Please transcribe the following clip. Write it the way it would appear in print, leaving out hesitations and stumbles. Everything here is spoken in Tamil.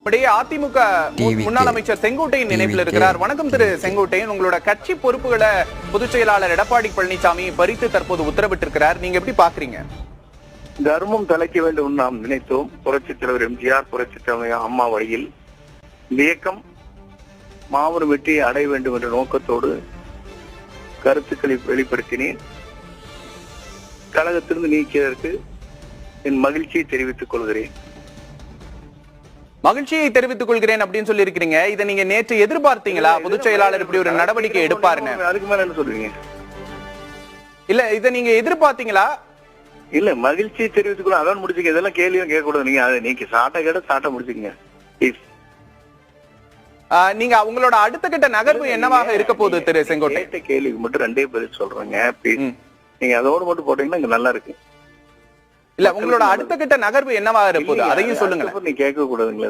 அப்படியே அதிமுக முன்னாள் அமைச்சர் செங்கோட்டையன் நினைப்பில் இருக்கிறார். வணக்கம் திரு செங்கோட்டையன், உங்களோட கட்சி பொறுப்புகளை பொதுச் செயலாளர் எடப்பாடி பழனிசாமி பறித்து தற்போது உத்தரவிட்டிருக்கிறார். நீங்க எப்படி பாக்குறீங்க? தர்மம் தலைக்க வேண்டும் நாம் நினைத்தோம். புரட்சித் தலைவர் எம்ஜிஆர், புரட்சித் தலைவர் அம்மா வழியில் இந்த இயக்கம் மாபெரும் வெற்றியை அடைய வேண்டும் என்ற நோக்கத்தோடு கருத்துக்களை வெளிப்படுத்தினேன். கழகத்திலிருந்து நீக்கியதற்கு என் மகிழ்ச்சியை தெரிவித்துக் கொள்கிறேன். மகிழ்ச்சியை தெரிவித்துக் கொள்கிறேன் அப்படின்னு சொல்லி இருக்கிறீங்க. இதை நீங்க நேற்று எதிர்பார்த்தீங்களா? பொதுச் செயலாளர் இப்படி ஒரு நடவடிக்கை எடுப்பாருன்னு? அதுக்கு மேல என்ன சொல்றீங்க? இல்ல, இதை நீங்க எதிர்பார்த்தீங்களா? இல்ல, மகிழ்ச்சியை தெரிவித்துக் கொள்ள அதான் முடிச்சுக்க. இதெல்லாம் கேள்வியும் கேட்க கூடாது. நீங்க அதை நீங்க சாட்டை கேட்ட சாட்டை முடிச்சுக்கங்க. நீங்க உங்களோட அடுத்த கட்ட நகர்வு என்னவாக இருக்க போகுது திரு செங்கோட்டை? கேள்விக்கு மட்டும் ரெண்டே பதில் சொல்றேங்க. நீங்க அதோடு மட்டும் போட்டீங்கன்னா இங்க நல்லா இருக்கு. இல்ல, உங்களோட அடுத்த கட்ட நகர்வு என்னவாக இருப்போது அதையும் சொல்லுங்க. நீ கேட்க கூடாதுங்களா?